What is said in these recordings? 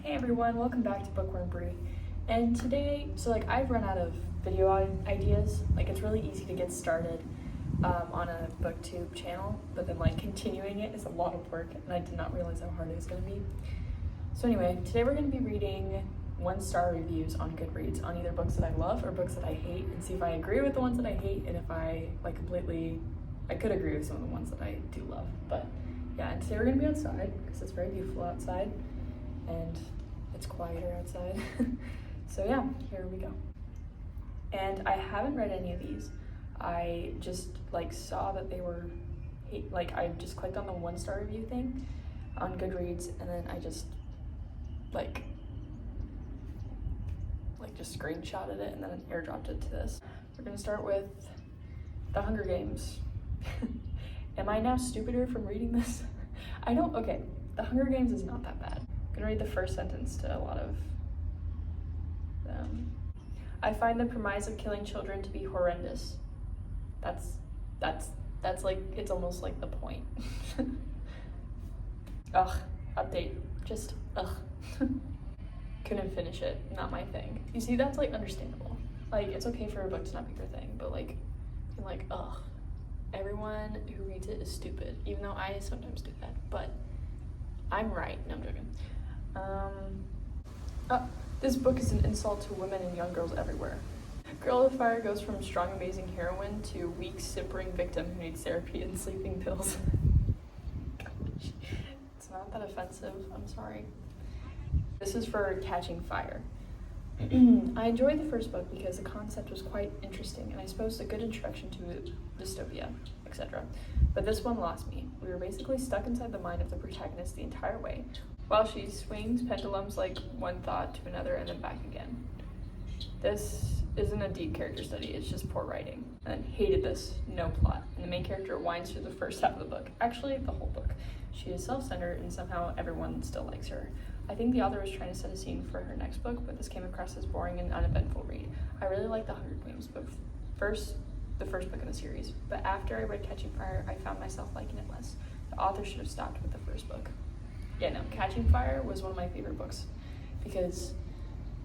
Hey everyone, welcome back to Bookworm Brew. And today, I've run out of video ideas. It's really easy to get started on a booktube channel, but then continuing it is a lot of work, and I did not realize how hard it was going to be. So anyway, today we're going to be reading 1-star reviews on Goodreads on either books that I love or books that I hate, and see if I agree with the ones that I hate, and if I I could agree with some of the ones that I do love. But yeah, and today we're going to be outside because it's very beautiful outside and it's quieter outside. So yeah, here we go. And I haven't read any of these. I just saw that they were I just clicked on the 1-star review thing on Goodreads, and then I just just screenshotted it and then airdropped it to this. We're gonna start with The Hunger Games. Am I now stupider from reading this? Okay, The Hunger Games is not that bad. I'm gonna read the first sentence to a lot of them. I find the premise of killing children to be horrendous. That's it's almost like the point. Ugh, update, just ugh. Couldn't finish it, not my thing. You see, that's understandable. It's okay for a book to not be your thing, but ugh. Everyone who reads it is stupid, even though I sometimes do that, but I'm right. No, I'm joking. This book is an insult to women and young girls everywhere. Girl with Fire goes from strong, amazing heroine to weak, simpering victim who needs therapy and sleeping pills. Gosh, it's not that offensive, I'm sorry. This is for Catching Fire. I enjoyed the first book because the concept was quite interesting and I suppose a good introduction to dystopia, etc. But this one lost me. We were basically stuck inside the mind of the protagonist the entire way, while she swings pendulums one thought to another and then back again. This isn't a deep character study, it's just poor writing. And hated this, no plot. And the main character whines through the first half of the book. Actually, the whole book. She is self-centered and somehow everyone still likes her. I think the author was trying to set a scene for her next book, but this came across as boring and uneventful read. I really liked The Hunger Games book, the first book in the series, but after I read Catching Fire, I found myself liking it less. The author should have stopped with the first book. Yeah, no, Catching Fire was one of my favorite books because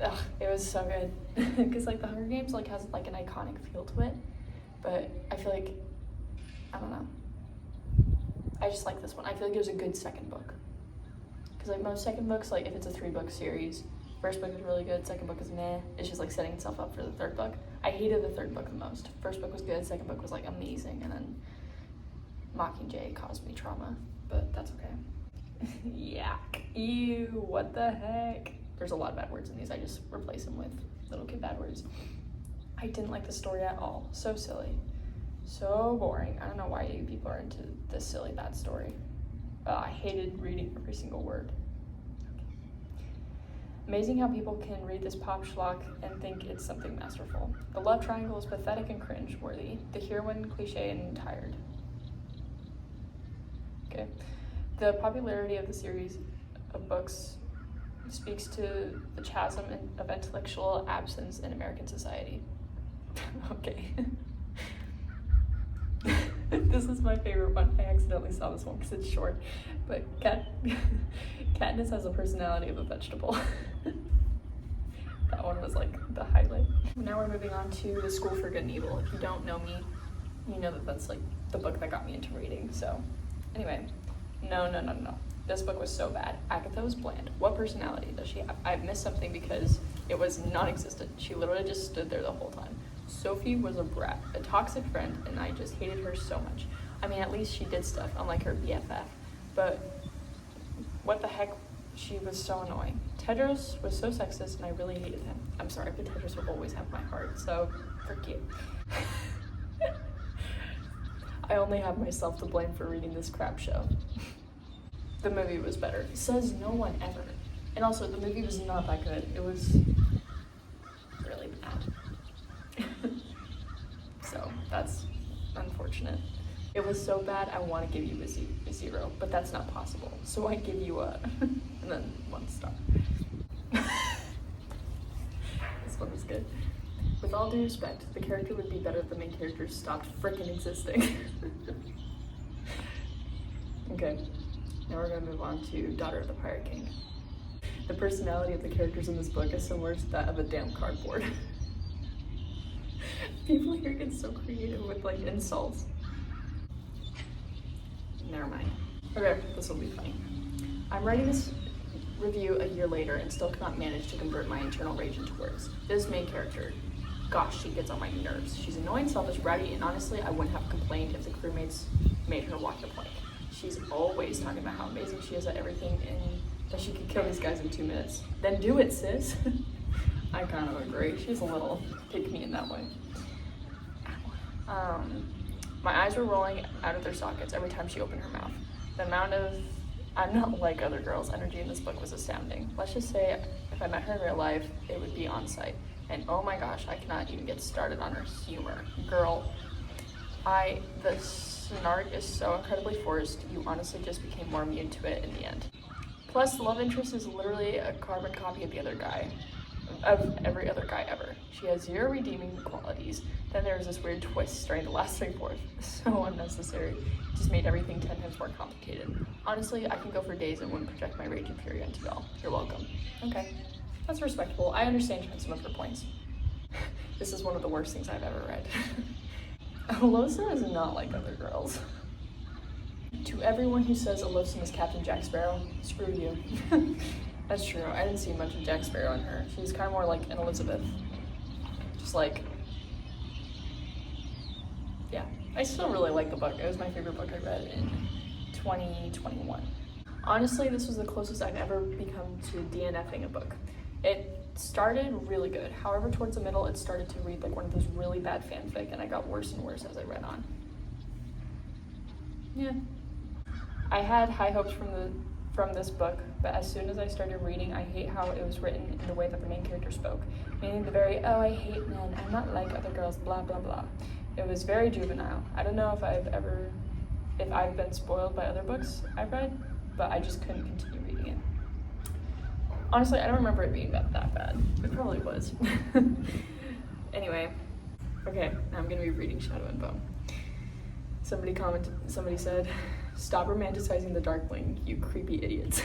it was so good. Because The Hunger Games has an iconic feel to it, but I feel I don't know. I just like this one. I feel it was a good second book. Because most second books, if it's a 3-book series, first book is really good, second book is meh. It's just setting itself up for the third book. I hated the third book the most. First book was good, second book was amazing, and then Mockingjay caused me trauma, but that's okay. Yuck. Ew, what the heck? There's a lot of bad words in these. I just replace them with little kid bad words. I didn't like the story at all. So silly. So boring. I don't know why you people are into this silly bad story. I hated reading every single word. Amazing how people can read this pop schlock and think it's something masterful. The love triangle is pathetic and cringe-worthy. The heroine cliche and tired. Okay. The popularity of the series of books speaks to the chasm of intellectual absence in American society. Okay. This is my favorite one. I accidentally saw this one because it's short, but Katniss has a personality of a vegetable. That one was the highlight. Now we're moving on to The School for Good and Evil. If you don't know me, you know that that's the book that got me into reading. So anyway, no. This book was so bad. Agatha was bland. What personality does she have? I missed something because it was non-existent. She literally just stood there the whole time. Sophie was a brat, a toxic friend, and I just hated her so much. I mean, at least she did stuff, unlike her BFF. But what the heck, she was so annoying. Tedros was so sexist, and I really hated him. I'm sorry, but Tedros will always have my heart, so frick you. I only have myself to blame for reading this crap show. The movie was better. Says no one ever. And also, the movie was not that good. It was really bad. So that's unfortunate. It was so bad I want to give you a 0, but that's not possible. So I give you a and then 1 star. This one was good. With all due respect, the character would be better if the main character stopped frickin' existing. Okay, now we're gonna move on to Daughter of the Pirate King. The personality of the characters in this book is similar to that of a damn cardboard. People here get so creative with like insults. Never mind. Okay, this will be funny. I'm writing this review a year later and still cannot manage to convert my internal rage into words. This main character, gosh, she gets on my nerves. She's annoying, selfish, bratty, and honestly, I wouldn't have complained if the crewmates made her walk the plank. She's always talking about how amazing she is at everything and that she could kill these guys in 2 minutes. Then do it, sis. I kind of agree. She's a little pick-me in that way. My eyes were rolling out of their sockets every time she opened her mouth. The amount of I'm not like other girls energy in this book was astounding. Let's just say if I met her in real life, it would be on site. And oh my gosh, I cannot even get started on her humor. Girl, the snark is so incredibly forced, you honestly just became more immune to it in the end. Plus, the love interest is literally a carbon copy of every other guy ever. She has 0 redeeming qualities. Then there's this weird twist during the last 3/4. So unnecessary. Just made everything 10 times more complicated. Honestly, I can go for days and wouldn't project my rage and fury onto y'all. You're welcome. Okay, that's respectable. I understand some of her points. This is one of the worst things I've ever read. Alosa is not like other girls. To everyone who says Alosa is Captain Jack Sparrow, screw you. That's true. I didn't see much of Jack Sparrow in her. She was kind of more like an Elizabeth. Just like, yeah. I still really like the book. It was my favorite book I read in 2021. Honestly, this was the closest I've ever become to DNFing a book. It started really good. However, towards the middle, it started to read like one of those really bad fanfic, and I got worse and worse as I read on. Yeah. I had high hopes from this book, but as soon as I started reading, I hate how it was written in the way that the main character spoke, meaning the very, oh, I hate men, I'm not like other girls, blah, blah, blah. It was very juvenile. I don't know if I've been spoiled by other books I've read, but I just couldn't continue reading it. Honestly, I don't remember it being that bad. It probably was. Anyway, okay, now I'm gonna be reading Shadow and Bone. Somebody said, stop romanticizing the Darkling, you creepy idiots.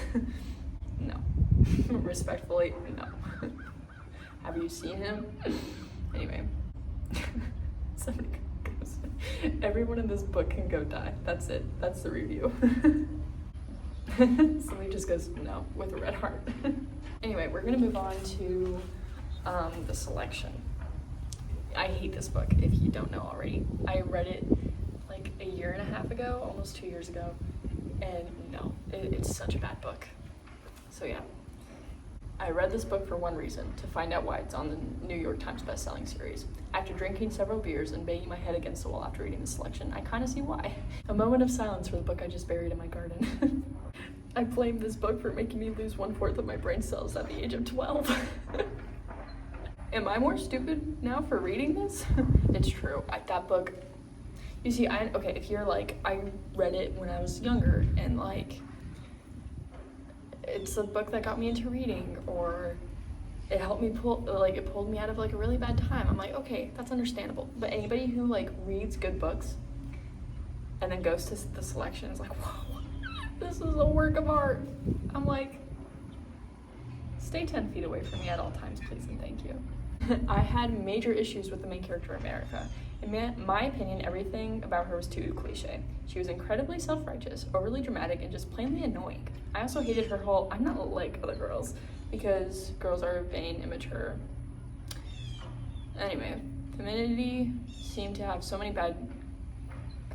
No. Respectfully, no. Have you seen him? Anyway. Somebody goes, everyone in this book can go die. That's it. That's the review. Somebody just goes, no, with a red heart. Anyway, we're gonna move on to the selection. I hate this book, if you don't know already. I read it like a year and a half ago, almost 2 years ago, and no, it's such a bad book. So yeah, I read this book for one reason, to find out why it's on the New York Times bestselling series. After drinking several beers and banging my head against the wall after reading the selection, I kind of see why. A moment of silence for the book I just buried in my garden. I blame this book for making me lose 1/4 of my brain cells at the age of 12. Am I more stupid now for reading this? It's true. That book, you see, if you're like, I read it when I was younger and like, it's a book that got me into reading, or it helped me it pulled me out of like a really bad time. I'm like, okay, that's understandable. But anybody who like reads good books and then goes to the selection is like, whoa, this is a work of art. I'm like, stay 10 feet away from me at all times, please and thank you. I had major issues with the main character, America. In my opinion, everything about her was too cliche. She was incredibly self-righteous, overly dramatic, and just plainly annoying. I also hated her whole, I'm not like other girls, because girls are vain, immature. Anyway, femininity seemed to have so many bad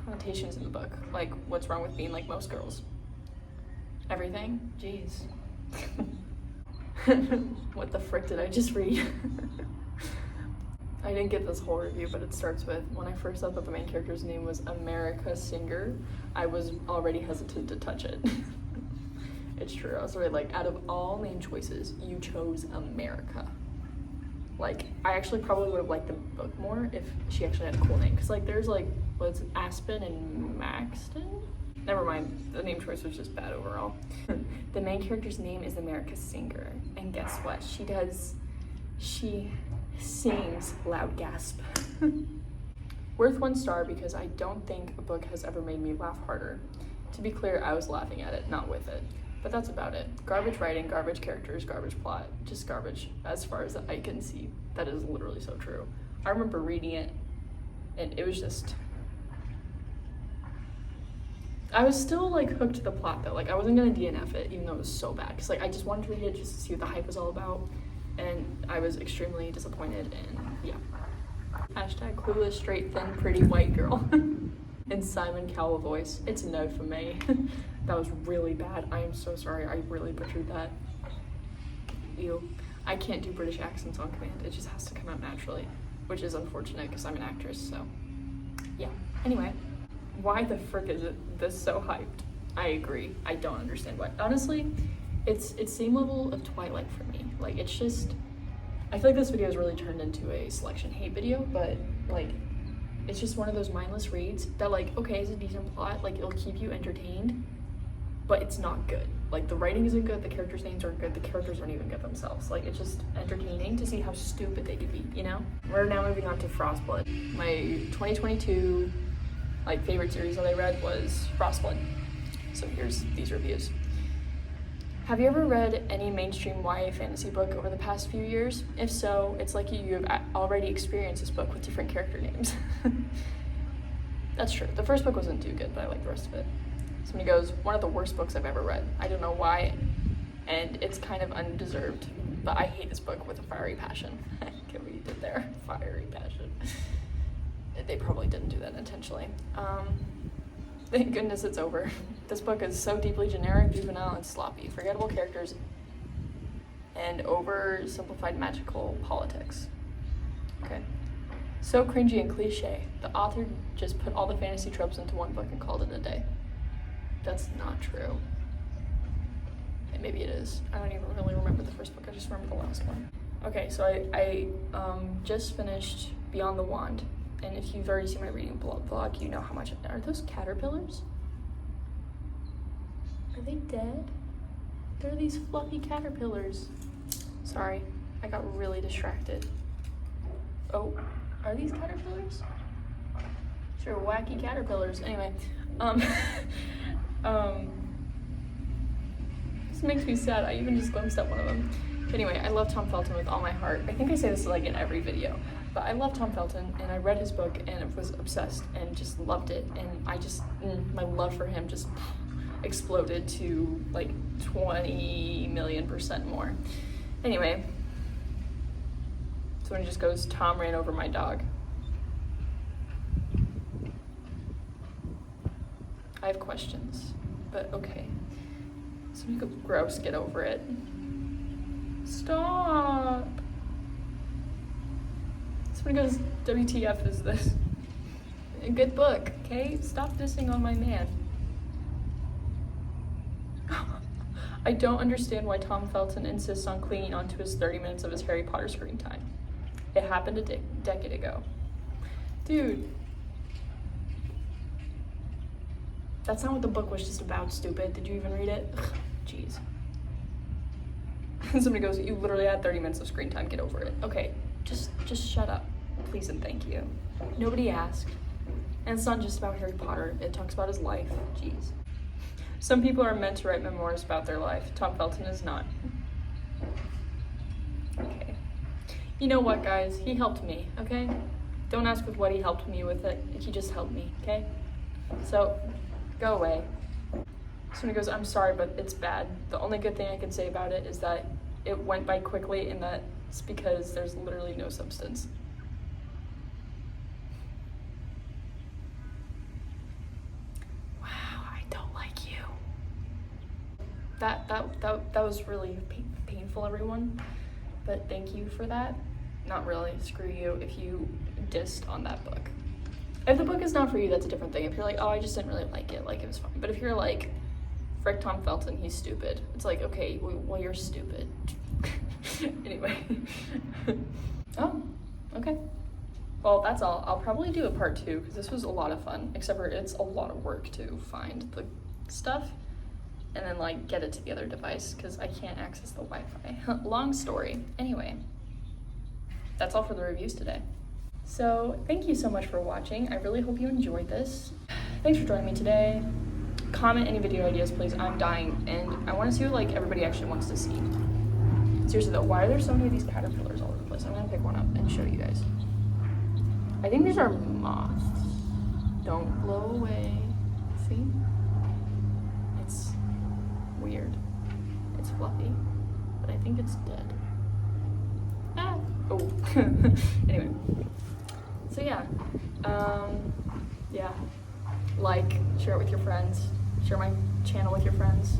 connotations in the book. Like, what's wrong with being like most girls? Everything? Jeez. What the frick did I just read? I didn't get this whole review, but it starts with, when I first saw that the main character's name was America Singer, I was already hesitant to touch it. It's true. I was already like, out of all name choices, you chose America. Like, I actually probably would have liked the book more if she actually had a cool name. Because, like, there's, like, what's Aspen and Maxton? Never mind. The name choice was just bad overall. The main character's name is America Singer. And guess what? She sings loud gasp. Worth 1 star because I don't think a book has ever made me laugh harder. To be clear, I was laughing at it, not with it. But that's about it. Garbage writing, garbage characters, garbage plot, just garbage as far as I can see. That is literally so true. I remember reading it and it was just, I was still like hooked to the plot though. Like I wasn't gonna DNF it even though it was so bad. Cause like I just wanted to read it just to see what the hype was all about. And I was extremely disappointed and yeah. Hashtag clueless, straight, thin, pretty white girl. In Simon Cowell voice. It's a no for me. That was really bad. I am so sorry. I really butchered that. Ew. I can't do British accents on command. It just has to come out naturally, which is unfortunate because I'm an actress, so yeah. Anyway, why the frick is this so hyped? I agree. I don't understand why. Honestly, it's same level of Twilight for me. Like it's just, I feel like this video has really turned into a selection hate video, but like it's just one of those mindless reads that like, okay, it's a decent plot, like it'll keep you entertained, but it's not good. Like the writing isn't good, the characters' names aren't good, the characters aren't even good themselves. Like it's just entertaining to see how stupid they could be, you know? We're now moving on to Frostblood. My 2022 like favorite series that I read was Frostblood. So here's these reviews. Have you ever read any mainstream YA fantasy book over the past few years? If so, it's like you have already experienced this book with different character names. That's true. The first book wasn't too good, but I like the rest of it. Somebody goes, one of the worst books I've ever read. I don't know why, and it's kind of undeserved, but I hate this book with a fiery passion. Get what you did there, fiery passion. They probably didn't do that intentionally. Thank goodness it's over. This book is so deeply generic, juvenile, and sloppy. Forgettable characters and oversimplified magical politics. Okay. So cringy and cliche. The author just put all the fantasy tropes into one book and called it a day. That's not true. And maybe it is. I don't even really remember the first book. I just remember the last one. Okay, so I just finished Beyond the Wand. And if you've already seen my reading vlog, you know how much. Are those caterpillars? Are they dead? They're these fluffy caterpillars. Sorry, I got really distracted. Oh, are these caterpillars? Sure, wacky caterpillars. Anyway, this makes me sad. I even just glimpsed at one of them. Anyway, I love Tom Felton with all my heart. I think I say this like in every video, but I love Tom Felton and I read his book and was obsessed and just loved it. And I just, my love for him just exploded to like 20 million% more. Anyway, so when he just goes, Tom ran over my dog. I have questions, but okay. So you could gross, get over it. Stop. Someone goes, WTF is this? A good book, okay? Stop dissing on my man. I don't understand why Tom Felton insists on clinging onto his 30 minutes of his Harry Potter screen time. It happened a decade ago. Dude. That's not what the book was just about, stupid. Did you even read it? Jeez. Somebody goes, you literally had 30 minutes of screen time, get over it. Okay, just shut up, please and thank you. Nobody asked. And it's not just about Harry Potter, it talks about his life, jeez. Some people are meant to write memoirs about their life. Tom Felton is not. Okay. You know what, guys? He helped me, okay? Don't ask with what he helped me with it. He just helped me, okay? So, go away. Somebody goes, I'm sorry, but it's bad. The only good thing I can say about it is that it went by quickly and that it's because there's literally no substance. Wow, I don't like you. That was really painful, everyone. But thank you for that. Not really, screw you if you dissed on that book. If the book is not for you, that's a different thing. If you're like, oh, I just didn't really like it was fine. But if you're like, frick Tom Felton, he's stupid. It's like, okay, well, you're stupid. Anyway. Oh, okay. Well, that's all. I'll probably do a part 2 because this was a lot of fun, except for it's a lot of work to find the stuff and then like get it to the other device because I can't access the Wi-Fi. Long story. Anyway, that's all for the reviews today. So thank you so much for watching. I really hope you enjoyed this. Thanks for joining me today. comment any video ideas, please. I'm dying, and I want to see what like everybody actually wants to see. Seriously though, why are there so many of these caterpillars all over the place? I'm gonna pick one up and show you guys. I think these are moths. Don't blow away. See? It's weird. It's fluffy, but I think it's dead. Ah! Oh. Anyway. So yeah. Yeah. Like, share it with your friends. Share my channel with your friends.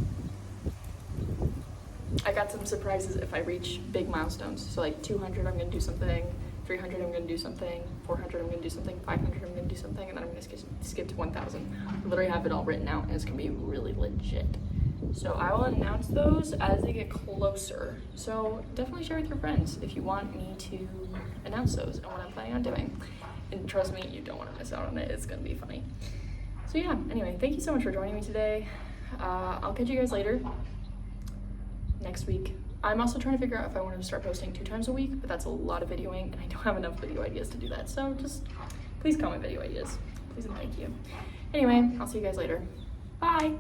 I got some surprises if I reach big milestones. So like 200, I'm gonna do something. 300, I'm gonna do something. 400, I'm gonna do something. 500, I'm gonna do something, and then I'm gonna skip to 1,000. I literally have it all written out, and it's gonna be really legit. So I will announce those as they get closer. So definitely share with your friends if you want me to announce those and what I'm planning on doing. And trust me, you don't want to miss out on it. It's gonna be funny. So yeah, anyway, thank you so much for joining me today. I'll catch you guys later next week. I'm also trying to figure out if I want to start posting 2 times a week, but that's a lot of videoing, and I don't have enough video ideas to do that. So just please comment video ideas. Please and thank you. Anyway, I'll see you guys later. Bye.